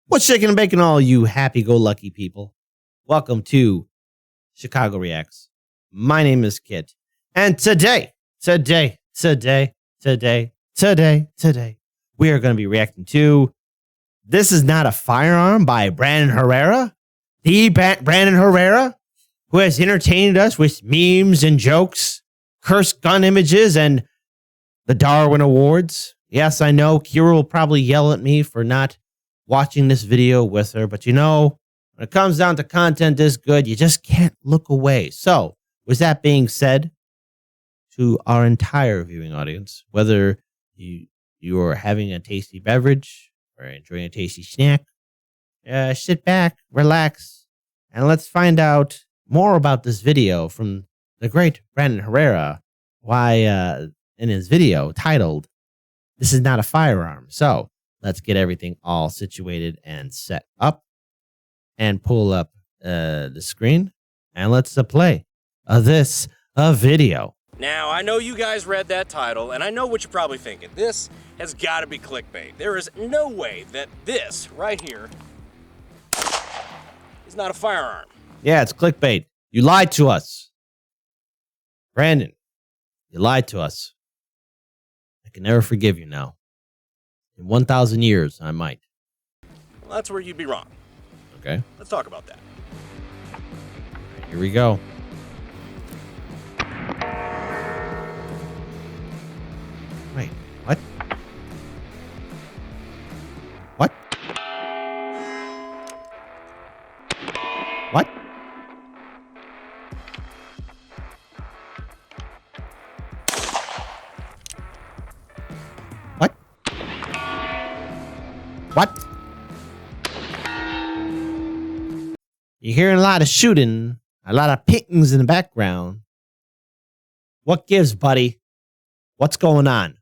What's shaking and baking, all you happy-go-lucky people? Welcome to Chicago Reacts. My name is Kit, and today, we are going to be reacting to This Is Not a Firearm by Brandon Herrera. Brandon Herrera, who has entertained us with memes and jokes, cursed gun images, and the Darwin Awards. Yes, I know, Kira will probably yell at me for not watching this video with her, but you know, when it comes down to content this good, you just can't look away. So, with that being said, to our entire viewing audience, whether you are having a tasty beverage or enjoying a tasty snack, sit back, relax, and let's find out more about this video from the great Brandon Herrera. Why, in his video titled, "This Is Not a Firearm." So, let's get everything all situated and set up and pull up the screen, and let's play this video. Now, I know you guys read that title, and I know what you're probably thinking. This has got to be clickbait. There is no way that this right here is not a firearm. Yeah, it's clickbait. You lied to us. Brandon, you lied to us. I can never forgive you now. In 1,000 years, I might. Well, that's where you'd be wrong. Okay. Let's talk about that. Here we go. Wait, what? What? What? What? What? You're hearing a lot of shooting, a lot of pings in the background. What gives, buddy? What's going on?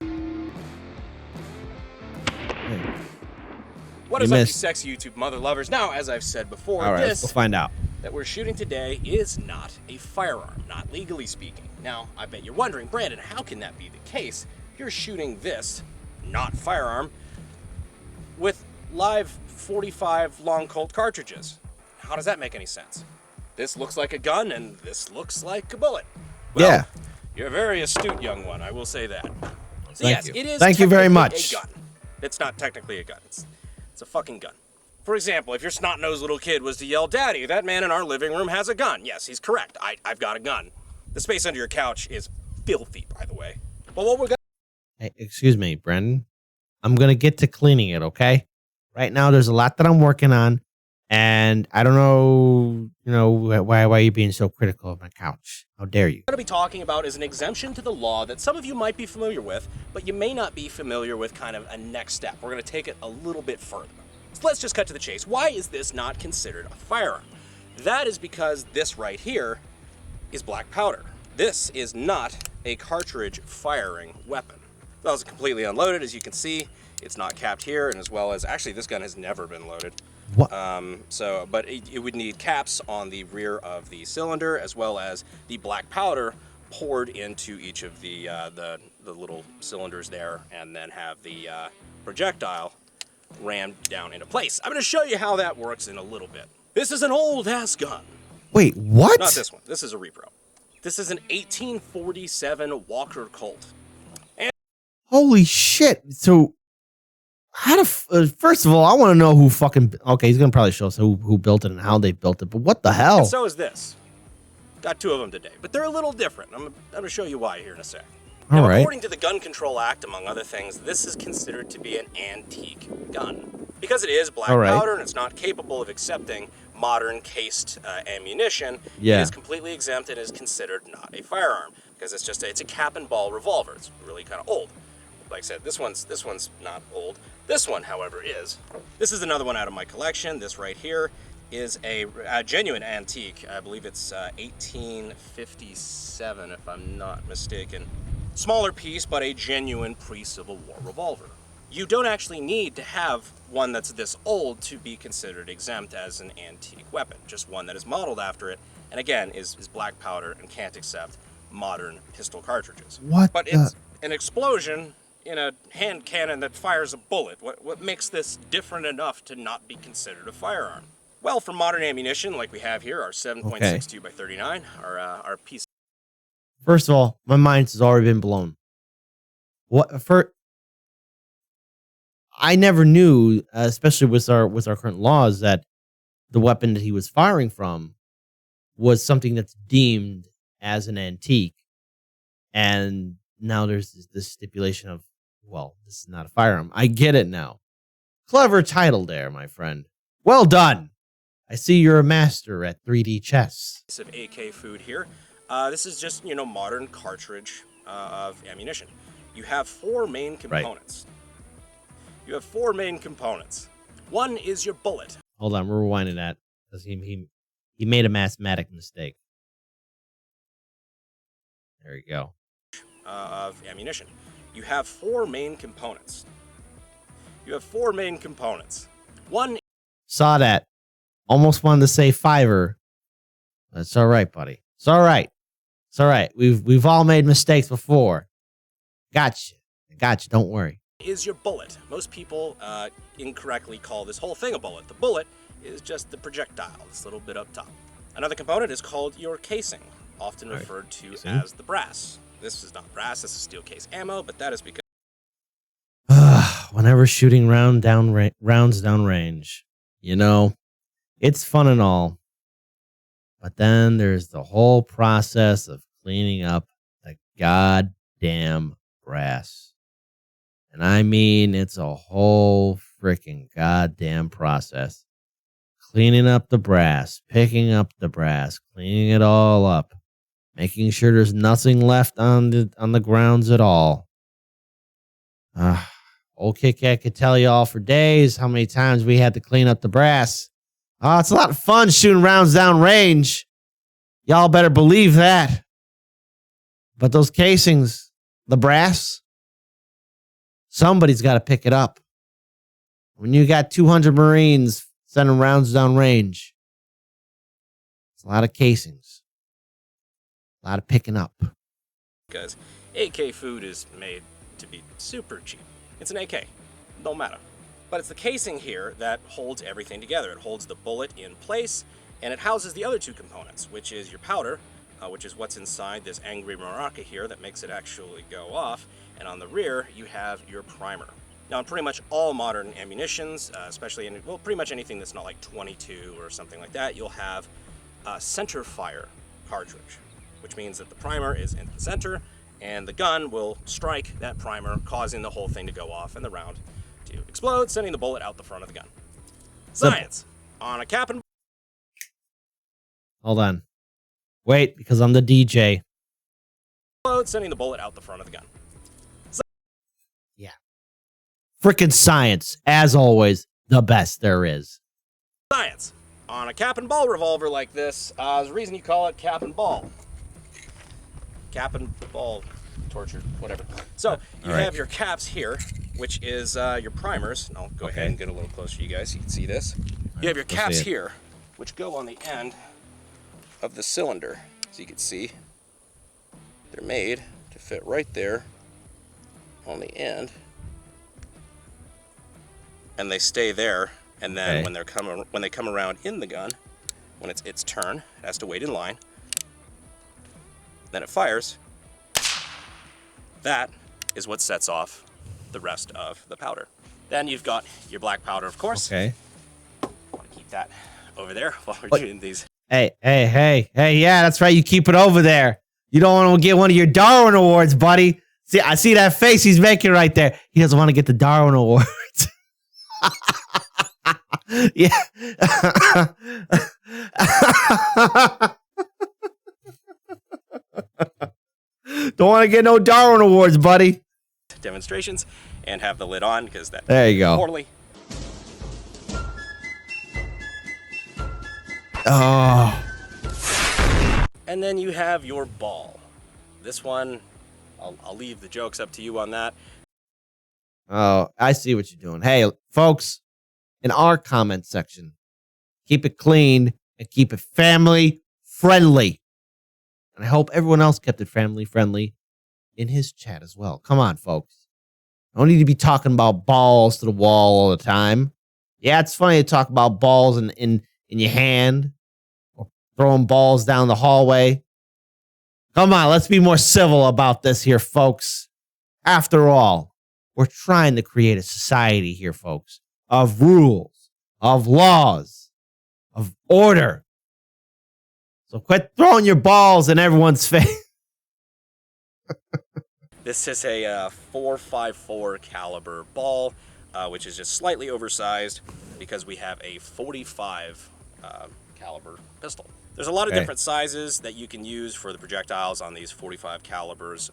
What is up, you sexy YouTube mother lovers? Now, as I've said before, all right, this we'll find out that we're shooting today is not a firearm, not legally speaking. Now, I bet you're wondering, Brandon, how can that be the case? You're shooting this, not firearm, with live 45 long Colt cartridges. How does that make any sense? This looks like a gun, and this looks like a bullet. Well, yeah. You're a very astute young one, I will say that. So yes, it is. Thank you very much. A gun. It's not technically a gun. It's a fucking gun. For example, if your snot-nosed little kid was to yell, "Daddy, that man in our living room has a gun." Yes, he's correct. I've got a gun. The space under your couch is filthy, by the way. But what we're gonna... Hey, excuse me, Brendan. I'm gonna get to cleaning it, okay? Right now, there's a lot that I'm working on. And I don't know, why are you being so critical of my couch? How dare you? What I'm going to be talking about is an exemption to the law that some of you might be familiar with, but you may not be familiar with kind of a next step. We're going to take it a little bit further. So let's just cut to the chase. Why is this not considered a firearm? That is because this right here is black powder. This is not a cartridge firing weapon. That was completely unloaded, as you can see. It's not capped here, and as well as, actually, this gun has never been loaded. What? But it would need caps on the rear of the cylinder, as well as the black powder poured into each of the little cylinders there, and then have the projectile rammed down into place. I'm going to show you how that works in a little bit. This is an old-ass gun. Wait, what? Not this one. This is a repro. This is an 1847 Walker Colt. And holy shit! So, how to first of all, I want to know who fucking. Okay, he's gonna probably show us who built it and how they built it. But what the hell? And so is this. Got two of them today, but they're a little different. I'm gonna show you why here in a sec. Now, according to the Gun Control Act, among other things, this is considered to be an antique gun because it is black powder and it's not capable of accepting modern cased ammunition. Yeah. It is completely exempt and is considered not a firearm because it's a cap and ball revolver. It's really kind of old. Like I said, this one's not old. This one, however, is. This is another one out of my collection. This right here is a genuine antique. I believe it's 1857, if I'm not mistaken. Smaller piece, but a genuine pre-Civil War revolver. You don't actually need to have one that's this old to be considered exempt as an antique weapon. Just one that is modeled after it, and again, is black powder and can't accept modern pistol cartridges. What? But it's an explosion in a hand cannon that fires a bullet? What makes this different enough to not be considered a firearm? Well, for modern ammunition, like we have here, our 7.62 by 39, our piece. First of all, my mind has already been blown. I never knew, especially with our current laws, that the weapon that he was firing from was something that's deemed as an antique. And now there's this stipulation of, well, this is not a firearm. I get it now. Clever title there, my friend. Well done. I see you're a master at 3D chess. Of AK food here. This is just, modern cartridge of ammunition. You have four main components. Right. You have four main components. One is your bullet. Hold on, we're rewinding that because he made a mathematic mistake. There you go. Of ammunition. You have four main components. You have four main components. One. Saw that. Almost wanted to say fiver. That's all right, buddy. It's all right. It's all right. We've all made mistakes before. Gotcha. Don't worry. Is your bullet. Most people incorrectly call this whole thing a bullet. The bullet is just the projectile, this little bit up top. Another component is called your casing, often referred to as the brass. This is not brass, this is steel case ammo, but that is because whenever shooting rounds down range, it's fun and all. But then there's the whole process of cleaning up the goddamn brass. And I mean, it's a whole freaking goddamn process. Cleaning up the brass, picking up the brass, cleaning it all up, making sure there's nothing left on the grounds at all. Old Kit Kat could tell you all for days how many times we had to clean up the brass. It's a lot of fun shooting rounds down range. Y'all better believe that. But those casings, the brass, somebody's got to pick it up. When you got 200 Marines sending rounds down range, it's a lot of casings. A lot of picking up. Because AK food is made to be super cheap. It's an AK. Don't matter. But it's the casing here that holds everything together. It holds the bullet in place, and it houses the other two components, which is your powder, which is what's inside this angry maraca here that makes it actually go off. And on the rear, you have your primer. Now, in pretty much all modern ammunitions, especially in, pretty much anything that's not like 22 or something like that, you'll have a center fire cartridge, which means that the primer is in the center, and the gun will strike that primer, causing the whole thing to go off and the round to explode, sending the bullet out the front of the gun. Science. On a cap and... Hold on. Wait, because I'm the DJ. Sending the bullet out the front of the gun. Yeah. Frickin' science, as always, the best there is. Science. On a cap and ball revolver like this, there's a reason you call it cap and ball. Cap and ball torture, whatever. So you have your caps here, which is your primers. And I'll go ahead and get a little closer to you guys so you can see this. You have your caps here, which go on the end of the cylinder. So you can see they're made to fit right there on the end. And they stay there. And then when they come around in the gun, when it's its turn, it has to wait in line. Then it fires. That is what sets off the rest of the powder. Then you've got your black powder, of course. Okay. I want to keep that over there while we're doing these. Hey, yeah, that's right. You keep it over there. You don't want to get one of your Darwin Awards, buddy. See, I see that face he's making right there. He doesn't want to get the Darwin Awards. Yeah. Don't want to get no Darwin Awards, buddy. Demonstrations and have the lid on because that there you go. Poorly. Oh. And then you have your ball. This one, I'll leave the jokes up to you on that. Oh, I see what you're doing. Hey, folks, in our comment section, keep it clean and keep it family friendly. And I hope everyone else kept it family friendly in his chat as well. Come on, folks. I don't need to be talking about balls to the wall all the time. Yeah, it's funny to talk about balls in your hand or throwing balls down the hallway. Come on, let's be more civil about this here, folks. After all, we're trying to create a society here, folks, of rules, of laws, of order. So quit throwing your balls in everyone's face. This is a 4.54 caliber ball, which is just slightly oversized because we have a 45 caliber pistol. There's a lot of different sizes that you can use for the projectiles on these 45 calibers.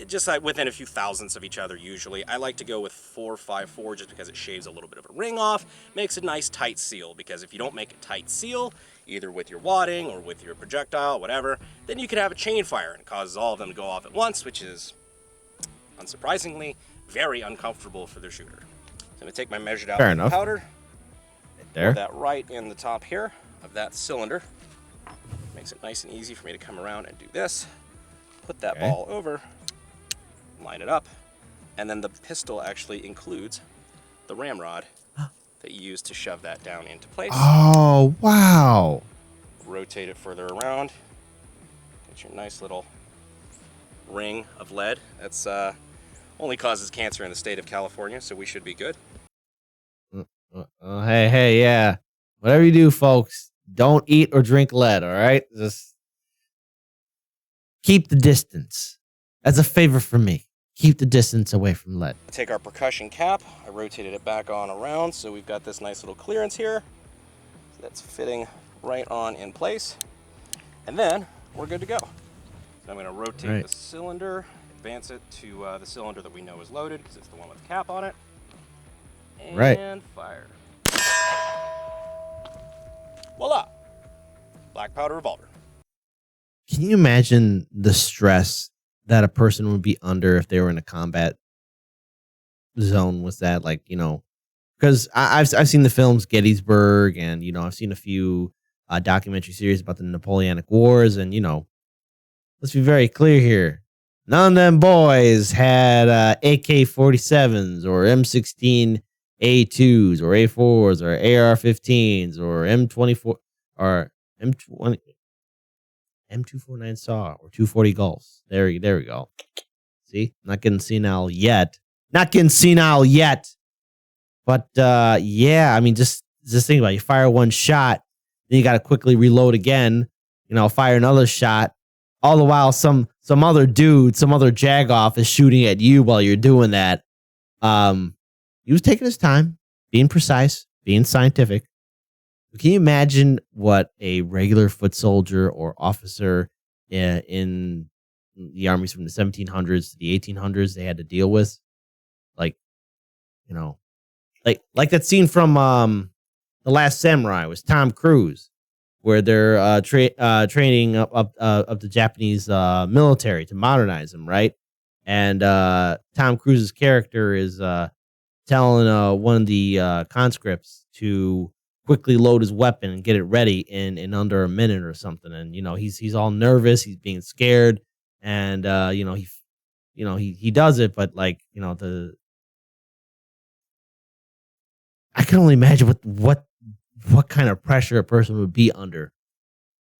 Just like within a few thousandths of each other usually. I like to go with 4.54 just because it shaves a little bit of a ring off, makes a nice tight seal, because if you don't make a tight seal, either with your wadding or with your projectile, whatever, then you could have a chain fire and it causes all of them to go off at once, which is, unsurprisingly, very uncomfortable for the shooter. So I'm going to take my measured out powder, pour that right in the top here of that cylinder. Makes it nice and easy for me to come around and do this. Put that ball over, line it up, and then the pistol actually includes the ramrod that you use to shove that down into place. Oh, wow. Rotate it further around. Get your nice little ring of lead. That's only causes cancer in the state of California, so we should be good. Hey, yeah. Whatever you do, folks, don't eat or drink lead, all right? Just keep the distance. That's a favor from me. Keep the distance away from lead. Take our percussion cap. I rotated it back on around, so we've got this nice little clearance here. So that's fitting right on in place. And then we're good to go. So I'm going to rotate the cylinder, advance it to the cylinder that we know is loaded because it's the one with the cap on it. And fire. Voila! Black powder revolver. Can you imagine the stress that a person would be under if they were in a combat zone with that? Like, you know, because I've seen the films Gettysburg, and, you know, I've seen a few documentary series about the Napoleonic Wars, and, you know, let's be very clear here. None of them boys had AK-47s or M16 A2s or A4s or AR-15s or M24 or M20. M249 SAW or 240 Gulfs. There we go. See? Not getting senile yet. But yeah, I mean, just think about it. You fire one shot, then you got to quickly reload again, you know, fire another shot. All the while, some other dude, some other jagoff is shooting at you while you're doing that. He was taking his time, being precise, being scientific. Can you imagine what a regular foot soldier or officer in the armies from the 1700s to the 1800s they had to deal with? Like, you know, like that scene from The Last Samurai was Tom Cruise, where they're training up the Japanese military to modernize them, right? And Tom Cruise's character is telling one of the conscripts to quickly load his weapon and get it ready in under a minute or something. And, you know, he's all nervous. He's being scared. And, he does it. But, like, you know, I can only imagine what kind of pressure a person would be under.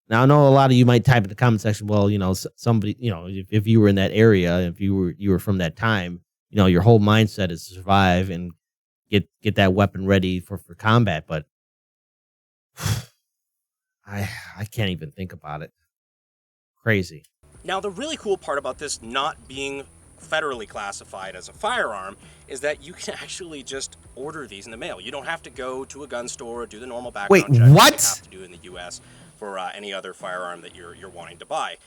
Now, I know a lot of you might type in the comment section, well, you know, somebody, you know, if you were in that area, if you were from that time, you know, your whole mindset is to survive and get that weapon ready for combat. But I can't even think about it. Crazy. Now, the really cool part about this not being federally classified as a firearm is that you can actually just order these in the mail. You don't have to go to a gun store, do the normal background check what? you have to do in the U.S. for any other firearm that you're wanting to buy.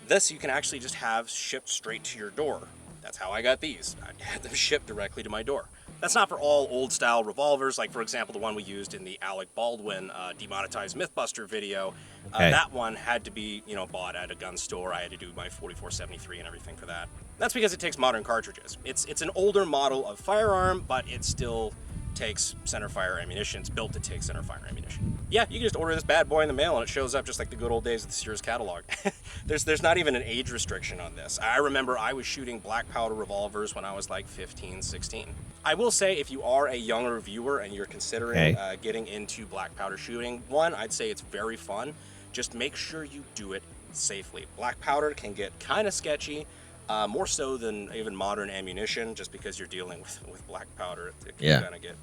This you can actually just have shipped straight to your door. That's how I got these. I had them shipped directly to my door. That's not for all old-style revolvers, like, for example, the one we used in the Alec Baldwin Demonetized Mythbuster video. That one had to be, you know, bought at a gun store. I had to do my 4473 and everything for that. That's because it takes modern cartridges. It's an older model of firearm, but it's still takes centerfire ammunition. It's built to take centerfire ammunition. Yeah, you can just order this bad boy in the mail and it shows up just like the good old days of the Sears catalog. There's not even an age restriction on this. I remember I was shooting black powder revolvers when I was like 15, 16. I will say, if you are a younger viewer and you're considering getting into black powder shooting, one, I'd say it's very fun. Just make sure you do it safely. Black powder can get kind of sketchy, more so than even modern ammunition, just because you're dealing with black powder. It can kind of get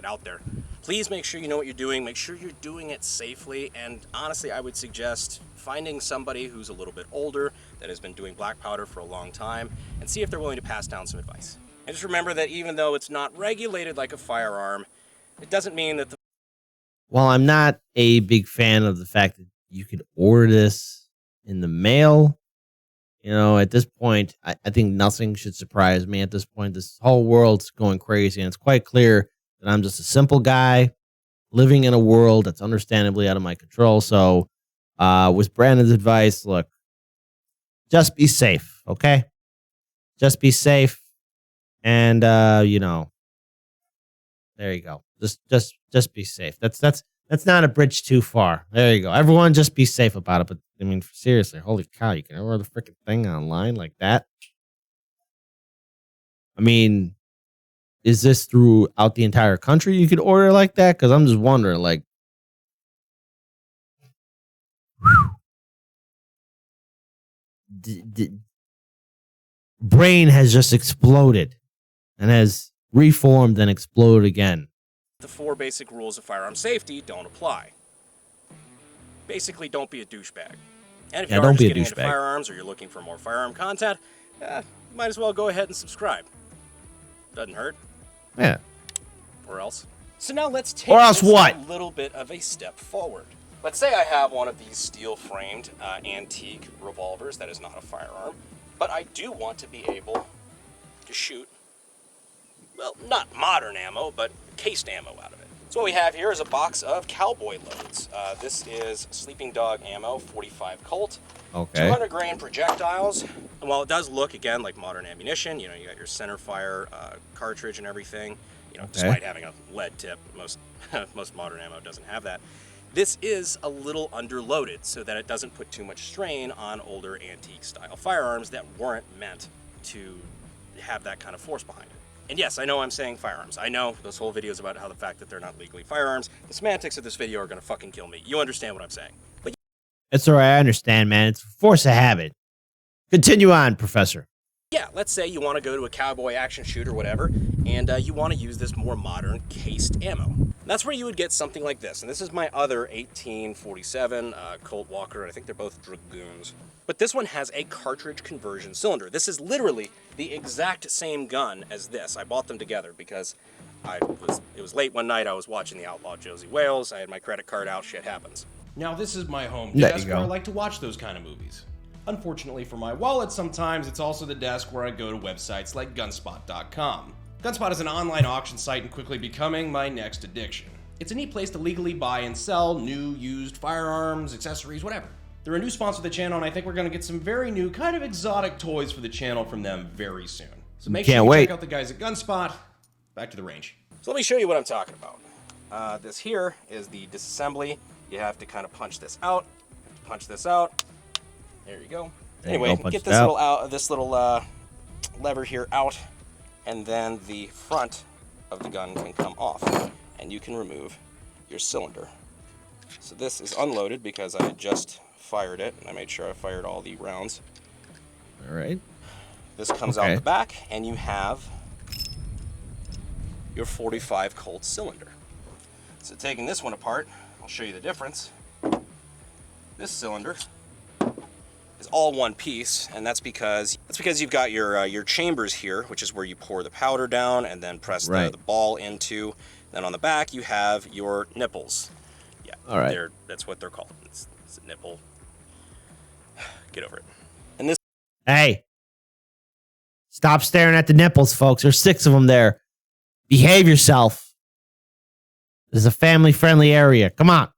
out there. Please make sure you know what you're doing. Make sure you're doing it safely. And honestly, I would suggest finding somebody who's a little bit older that has been doing black powder for a long time and see if they're willing to pass down some advice. And just remember that even though it's not regulated like a firearm, it doesn't mean that Well, I'm not a big fan of the fact that you could order this in the mail. You know, at this point, I think nothing should surprise me. At this point, this whole world's going crazy, and it's quite clear that I'm just a simple guy living in a world that's understandably out of my control. So, with Brandon's advice, look, just be safe, okay? Just be safe, and you know, there you go. Just be safe. That's not a bridge too far. There you go. Everyone, just be safe about it. But I mean, seriously, holy cow, you can order the freaking thing online like that? I mean, is this throughout the entire country you could order like that? Because I'm just wondering, like, brain has just exploded and has reformed and exploded again. the 4 basic rules of firearm safety don't apply. Basically, don't be a douchebag. And if you are just getting into firearms or you're looking for more firearm content, you might as well go ahead and subscribe. Doesn't hurt. Yeah. Or else. So now let's take this a little bit of a step forward. Let's say I have one of these steel-framed antique revolvers that is not a firearm, but I do want to be able to shoot, well, not modern ammo, but cased ammo out of it. So what we have here is a box of cowboy loads. This is Sleeping Dog ammo, 45 Colt, 200 grain projectiles. And while it does look, again, like modern ammunition, you know, you got your center fire cartridge and everything, you know, despite having a lead tip, most modern ammo doesn't have that. This is a little underloaded so that it doesn't put too much strain on older antique style firearms that weren't meant to have that kind of force behind it. And yes, I know I'm saying firearms. I know this whole video is about how the fact that they're not legally firearms. The semantics of this video are going to fucking kill me. You understand what I'm saying. But it's all right, I understand, man. It's force of habit. Continue on, Professor. yeah, let's say you want to go to a cowboy action shoot or whatever, and you want to use this more modern cased ammo. And that's where you would get something like this. And this is my other 1847 Colt Walker. I think they're both Dragoons. But this one has a cartridge conversion cylinder. This is literally the exact same gun as this. I bought them together because it was late one night. I was watching the Outlaw Josie Wales. I had my credit card out. Shit happens. Now, this is my home desk where I like to watch those kind of movies. Unfortunately for my wallet, sometimes it's also the desk where I go to websites like gunspot.com. Gunspot is an online auction site and quickly becoming my next addiction. It's a neat place to legally buy and sell new, used firearms, accessories, whatever. They're a new sponsor of the channel, and I think we're going to get some very new, kind of exotic toys for the channel from them very soon. So make sure you check out the guys at Gunspot. Back to the range. So let me show you what I'm talking about. This here is the disassembly. You have to kind of punch this out. Punch this out. There you go. Anyway, get this little lever here out, and then the front of the gun can come off, and you can remove your cylinder. So this is unloaded because I had just fired it, and I made sure I fired all the rounds. All right. This comes out the back, and you have your 45 Colt cylinder. So taking this one apart, I'll show you the difference. This cylinder is all one piece, and that's because you've got your chambers here, which is where you pour the powder down and then press the ball into. Then on the back you have your nipples. Yeah, all right. That's what they're called. It's a nipple. Get over it. And this. Hey, stop staring at the nipples, folks. There's 6 of them there. Behave yourself. This is a family-friendly area. Come on,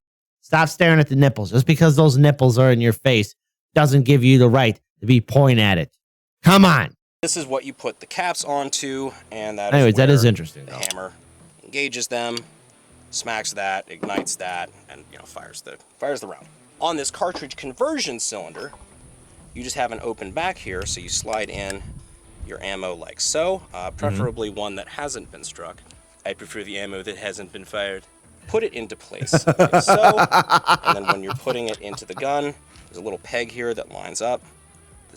stop staring at the nipples. Just because those nipples are in your face doesn't give you the right to be pointing at it. Come on. This is what you put the caps onto, and that that is interesting. The hammer engages them, smacks that, ignites that, and fires the round. On this cartridge conversion cylinder, you just have an open back here, so you slide in your ammo like so, preferably one that hasn't been struck. I prefer the ammo that hasn't been fired. Put it into place like so, and then when you're putting it into the gun, there's a little peg here that lines up.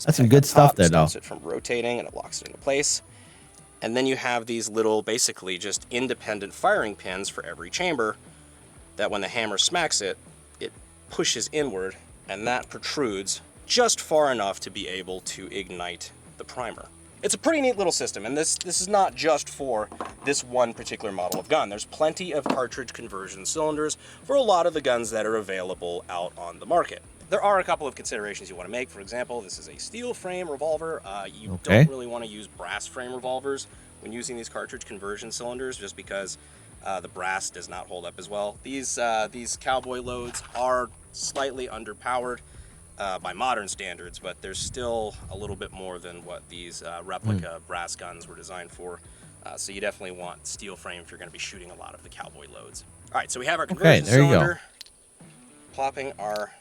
That's some good stuff there, though. Stops it from rotating, and it locks it into place. And then you have these little, basically just independent firing pins for every chamber that when the hammer smacks it, it pushes inward, and that protrudes just far enough to be able to ignite the primer. It's a pretty neat little system, and this is not just for this one particular model of gun. There's plenty of cartridge conversion cylinders for a lot of the guns that are available out on the market. There are a couple of considerations you want to make. For example, this is a steel frame revolver. You don't really want to use brass frame revolvers when using these cartridge conversion cylinders, just because the brass does not hold up as well. These cowboy loads are slightly underpowered by modern standards, but there's still a little bit more than what these replica brass guns were designed for. So you definitely want steel frame if you're going to be shooting a lot of the cowboy loads. All right, so we have our conversion cylinder. Plopping our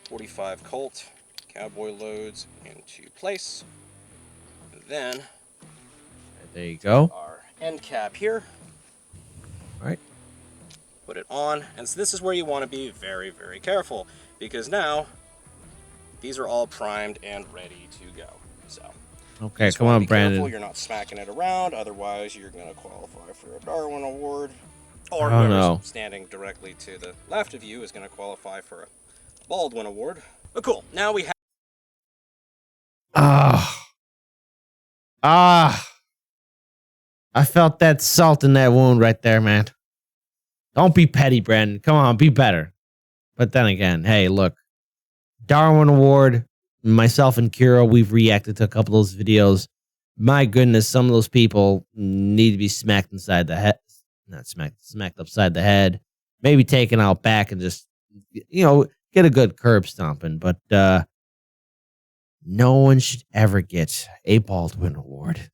45 Colt cowboy loads into place. And then there you go. Our end cap here. All right. Put it on, and so this is where you want to be very, very careful, because now these are all primed and ready to go. So okay, come on, Brandon. Careful, you're not smacking it around, otherwise you're going to qualify for a Darwin Award. Or oh, whoever's standing directly to the left of you is going to qualify for a Baldwin Award. But cool. Now we have. I felt that salt in that wound right there, man. Don't be petty, Brandon. Come on, be better. But then again, hey, look. Darwin Award, myself and Kira, we've reacted to a couple of those videos. My goodness, some of those people need to be smacked inside the head. Not smacked upside the head. Maybe taken out back and just, get a good curb stomping. But no one should ever get a Baldwin Award.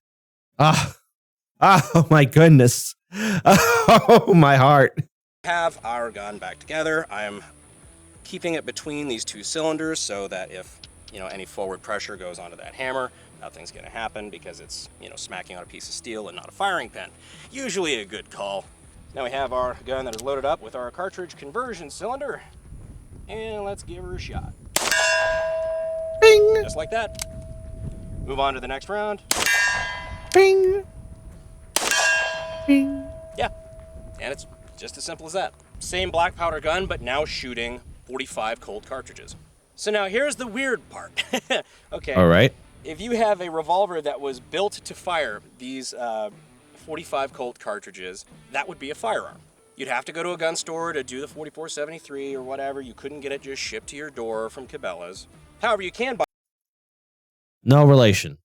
Oh my goodness. Oh, my heart. Have our gun back together. I'm keeping it between these two cylinders so that if, any forward pressure goes onto that hammer, nothing's going to happen because it's, smacking on a piece of steel and not a firing pin. Usually a good call. Now we have our gun that is loaded up with our cartridge conversion cylinder. And let's give her a shot. Bing! Just like that. Move on to the next round. Bing! Bing! Yeah, and it's just as simple as that. Same black powder gun, but now shooting 45 Colt cartridges. So now here's the weird part. Okay. All right. If you have a revolver that was built to fire these 45 Colt cartridges, that would be a firearm. You'd have to go to a gun store to do the 4473 or whatever. You couldn't get it just shipped to your door from Cabela's. However, you can buy no relation.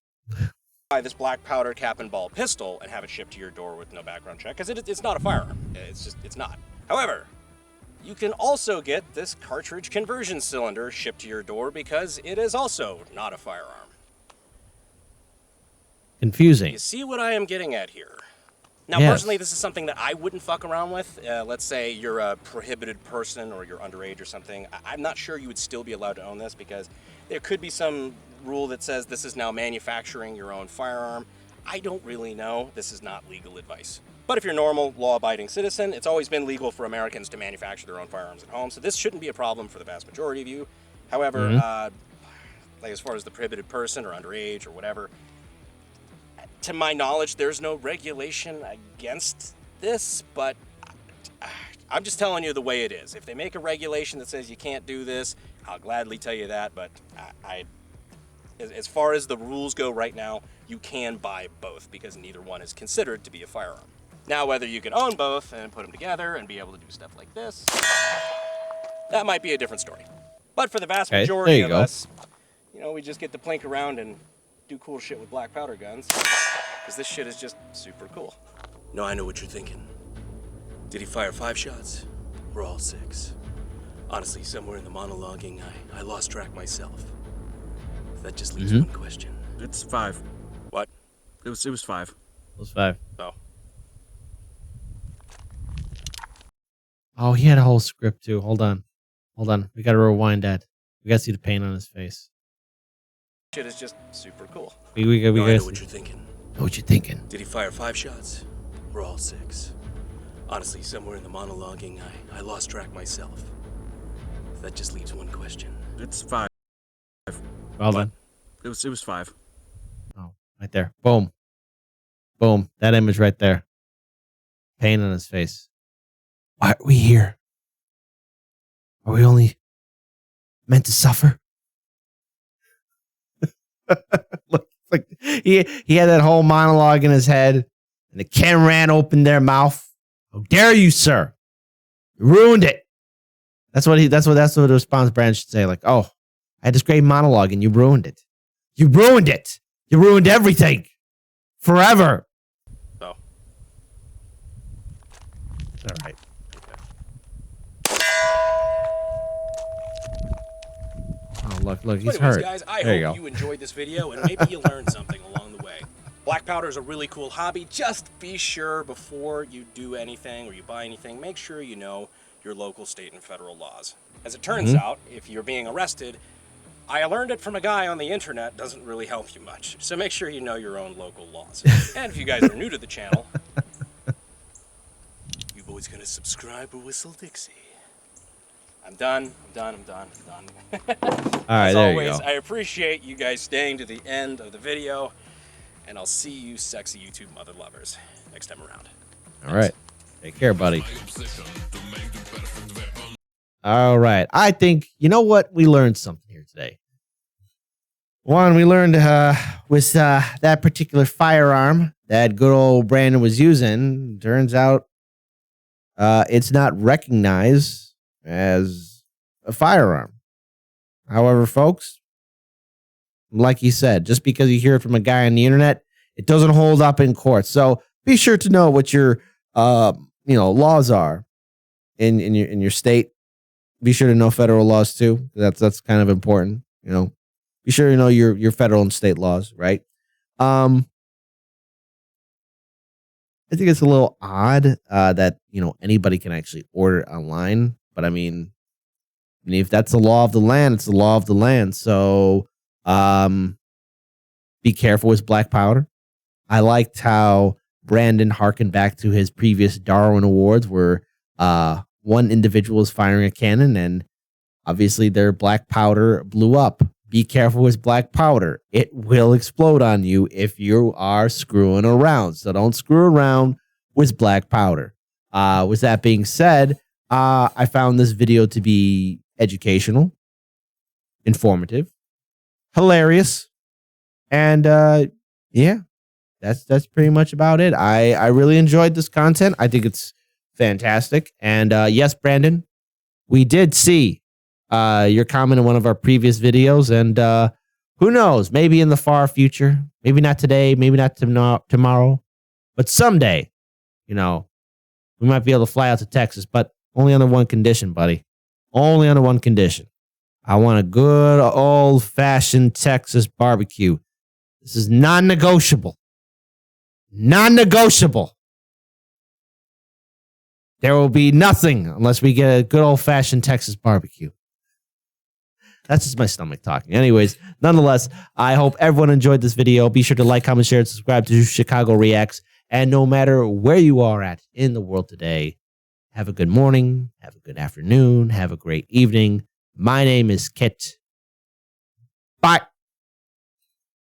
This black powder cap and ball pistol and have it shipped to your door with no background check, because it's not a firearm. It's not. However, you can also get this cartridge conversion cylinder shipped to your door because it is also not a firearm. Confusing. You see what I am getting at here? Now, yes. Personally, this is something that I wouldn't fuck around with. Let's say you're a prohibited person or you're underage or something. I'm not sure you would still be allowed to own this because there could be some rule that says this is now manufacturing your own firearm. I don't really know. This is not legal advice. But if you're a normal, law-abiding citizen, it's always been legal for Americans to manufacture their own firearms at home, so this shouldn't be a problem for the vast majority of you. However, like as far as the prohibited person or underage or whatever, to my knowledge, there's no regulation against this, but I'm just telling you the way it is. If they make a regulation that says you can't do this, I'll gladly tell you that, but as far as the rules go right now, you can buy both because neither one is considered to be a firearm. Now, whether you can own both and put them together and be able to do stuff like this, that might be a different story. But for the vast majority of us, we just get to plink around and do cool shit with black powder guns because this shit is just super cool. No, I know what you're thinking. Did he fire 5 shots or all 6? Honestly, somewhere in the monologuing, I lost track myself. That just leaves one question. It's 5. What? It was 5. It was 5. Oh. Oh, he had a whole script too. Hold on. We got to rewind that. We got to see the pain on his face. Shit is just super cool. We got I know to what you're thinking. know what you're thinking. Did he fire 5 shots? Or all 6? Honestly, somewhere in the monologuing, I lost track myself. That just leaves one question. It's 5. Well done. It was 5. Oh, right there. Boom. Boom. That image right there. Pain on his face. Why are we here? Are we only meant to suffer? Look, like he had that whole monologue in his head, and the cameraman opened their mouth. How dare you, sir? You ruined it. That's what the response brand should say. Like, oh, I had this great monologue and you ruined it. You ruined it. You ruined everything. Forever. Oh. All right. Oh, look, he's hurt. Guys, I there hope you enjoyed this video and maybe you learned something along the way. Black powder is a really cool hobby. Just be sure before you do anything or you buy anything, make sure you know your local, state, and federal laws. As it turns out, if you're being arrested, I learned it from a guy on the internet, doesn't really help you much. So make sure you know your own local laws. And if you guys are new to the channel, you boys gonna subscribe or whistle Dixie? I'm done. All right, As there always, you go. I appreciate you guys staying to the end of the video, and I'll see you sexy YouTube mother lovers next time around. All right. Take care, buddy. All right. I think, you know what? We learned something here today. One, we learned with that particular firearm that good old Brandon was using, turns out it's not recognized as a firearm. However, folks, like he said, just because you hear it from a guy on the internet, it doesn't hold up in court. So be sure to know what your laws are in your state. Be sure to know federal laws too. That's kind of important. Be sure to know your federal and state laws, right? I think it's a little odd that anybody can actually order it online, but I mean, if that's the law of the land, it's the law of the land. So be careful with black powder. I liked how Brandon harkened back to his previous Darwin Awards where one individual was firing a cannon and obviously their black powder blew up. Be careful with black powder. It will explode on you if you are screwing around. So don't screw around with black powder. With that being said, I found this video to be educational, informative, hilarious, and yeah, that's pretty much about it. I really enjoyed this content. I think it's fantastic. And yes, Brandon, we did see your comment in one of our previous videos, and who knows, maybe in the far future, maybe not today, maybe not tomorrow, but someday, we might be able to fly out to Texas, but only under one condition, buddy. Only under one condition. I want a good old-fashioned Texas barbecue. This is non-negotiable. Non-negotiable. There will be nothing unless we get a good old-fashioned Texas barbecue. That's just my stomach talking. Anyways, nonetheless, I hope everyone enjoyed this video. Be sure to like, comment, share, and subscribe to Chicago Reacts. And no matter where you are at in the world today, have a good morning, have a good afternoon, have a great evening. My name is Kit. Bye.